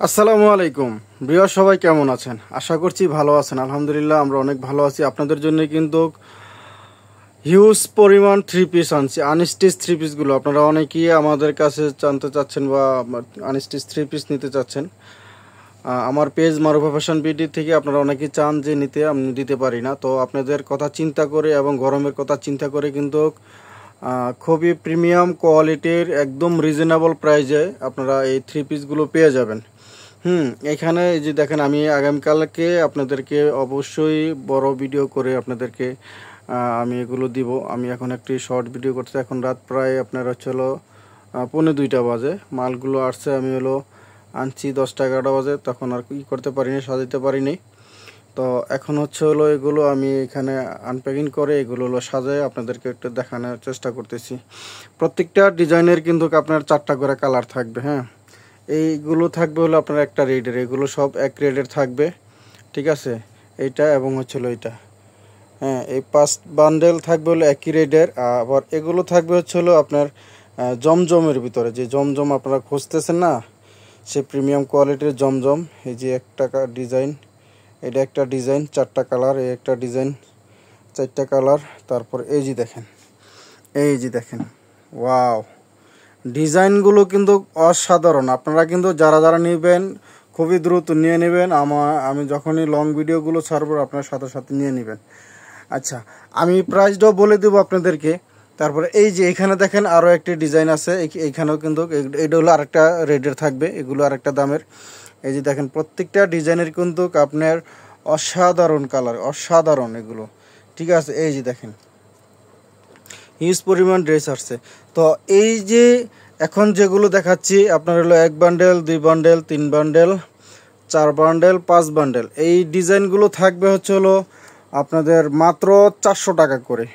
আসসালামু আলাইকুম ভিউয়ার, সবাই কেমন আছেন? আশা করছি ভালো আছেন। আলহামদুলিল্লাহ আমরা অনেক ভালো আছি। আপনাদের জন্য কিন্তু হিউজ পরিমাণ থ্রি পিস আনছি, আনস্টিচ থ্রি পিসগুলো। আপনারা অনেকেই আমাদের কাছে জানতে চাচ্ছেন বা আনস্টিচ থ্রি পিস নিতে চাচ্ছেন। আমার পেজ মারুফা ফ্যাশন বিডি থেকে আপনারা অনেকেই চান যে নিতে, আমি দিতে পারি না। তো আপনাদের কথা চিন্তা করে এবং গরমের কথা চিন্তা করে কিন্তু খুবই প্রিমিয়াম কোয়ালিটির একদম রিজনেবল প্রাইসে আপনারা এই থ্রি পিসগুলো পেয়ে যাবেন। এখানে এই যে দেখেন, আমি আগামীকালকে আপনাদেরকে অবশ্যই বড় ভিডিও করে আপনাদেরকে আমি এগুলো দিব। আমি এখন একটি শর্ট ভিডিও করতে, এখন রাত প্রায় আপনার হলো 1:45 বাজে। মালগুলো আসছে, আমি আনছি 10টা-11টা বাজে, তখন আর কি করতে পারিনি, সাজাতে পারিনি। তো এখন হলো এগুলো আমি এখানে আনপ্যাকিং করে এগুলো সাজায় আপনাদেরকে একটু দেখানোর চেষ্টা করতেছি। প্রত্যেকটা ডিজাইনের কিন্তু আপনার 4টা করে কালার থাকবে। এইগুলো থাকবে আপনার একটা রেডের, এগুলো সব এক রেডের থাকবে, ঠিক আছে? এইটা এবং এইটা, এই 5 বান্ডেল থাকবে একই রেডের। আবার এগুলো থাকবে আপনার জমজমের ভিতরে, যে জমজম আপনারা খুঁজতেছেন না, সে প্রিমিয়াম কোয়ালিটির জমজম। এই যে একটা ডিজাইন, এটা একটা ডিজাইন, 4টা কালার, এই একটা ডিজাইন, 4টা কালার। তারপর এই যে দেখেন, ওয়াও, ডিজাইনগুলো কিন্তু অসাধারণ। আপনারা কিন্তু যারা নেবেন খুবই দ্রুত নিয়ে নেবেন। আমি যখনই লং ভিডিওগুলো ছাড়বো আপনার সাথে সাথে নিয়ে নেবেন। আচ্ছা, আমি প্রাইসটাও বলে দেবো আপনাদেরকে। তারপরে এই যে এখানে দেখেন আরও একটি ডিজাইন আছে, এইখানেও কিন্তু এটা হলো আরেকটা রেডের থাকবে, এগুলো আরেকটা দামের। এই যে দেখেন, প্রত্যেকটা ডিজাইনের কিন্তু আপনার অসাধারণ কালার, অসাধারণ এগুলো, ঠিক আছে? এই যে দেখেন, হিউজ পরিমাণ ড্রেস আসছে। তো এই যে এখন যেগুলো দেখাচ্ছি আপনার 1 bundle, 2 bundle, 3 bundle, 4 bundle, 5 bundle, এই ডিজাইনগুলো থাকবে আপনাদের মাত্র 400 টাকা করে।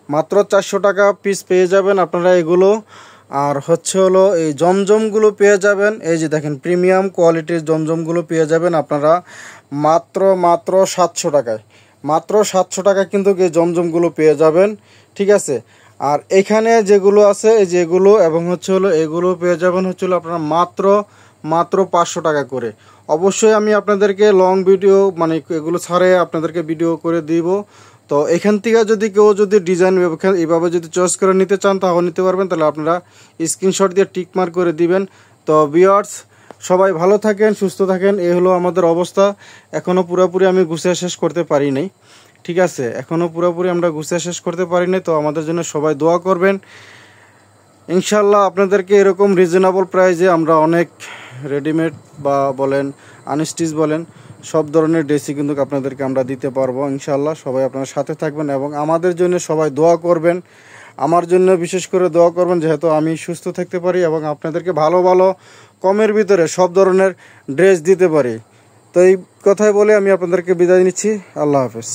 মাত্র 400 টাকা পিস পেয়ে যাবেন আপনারা এগুলো। আর এই জমজমগুলো পেয়ে যাবেন, এই যে দেখেন প্রিমিয়াম কোয়ালিটির জমজমগুলো পেয়ে যাবেন আপনারা মাত্র 700 টাকায়। মাত্র 700 টাকা কিন্তু এই জমজমগুলো পেয়ে যাবেন, ঠিক আছে? আর এখানে যেগুলো আছে এই যেগুলো এবং এগুলো পেয়ে যাবেন আপনারা মাত্র 500 টাকা করে। অবশ্যই আমি আপনাদেরকে লং ভিডিও মানে এগুলো ছাড়ে আপনাদেরকে ভিডিও করে দিব। তো এখান থেকে কেউ যদি ডিজাইন এইভাবে যদি চয়েস করে নিতে চান তাহলে নিতে পারবেন। তাহলে আপনারা স্ক্রিনশট দিয়ে টিক মার্ক করে দিবেন। তো ভিউয়ার্স, সবাই ভালো থাকেন, সুস্থ থাকেন। এই হলো আমাদের অবস্থা। এখনও পুরোপুরি আমি গুছিয়ে শেষ করতে পারি নাই, ঠিক আছে? এখনও পুরোপুরি আমরা গুছিয়ে শেষ করতে পারি নাই। তো আমাদের জন্য সবাই দোয়া করবেন। ইনশাল্লাহ আপনাদেরকে এরকম রিজনেবল প্রাইসে আমরা অনেক রেডিমেড বা বলেন আনস্টিচ বলেন সব ধরনের ড্রেসই কিন্তু আপনাদেরকে আমরা দিতে পারবো ইনশাল্লাহ। সবাই আপনার সাথে থাকবেন এবং আমাদের জন্য সবাই দোয়া করবেন। আমার জন্য বিশেষ করে দোয়া করবেন, যেহেতু আমি সুস্থ থাকতে পারি এবং আপনাদেরকে ভালো ভালো কমের ভিতরে সব ধরনের ড্রেস দিতে পারি। তো এই কথাই বলে আমি আপনাদেরকে বিদায় নিচ্ছি। আল্লাহ হাফেজ।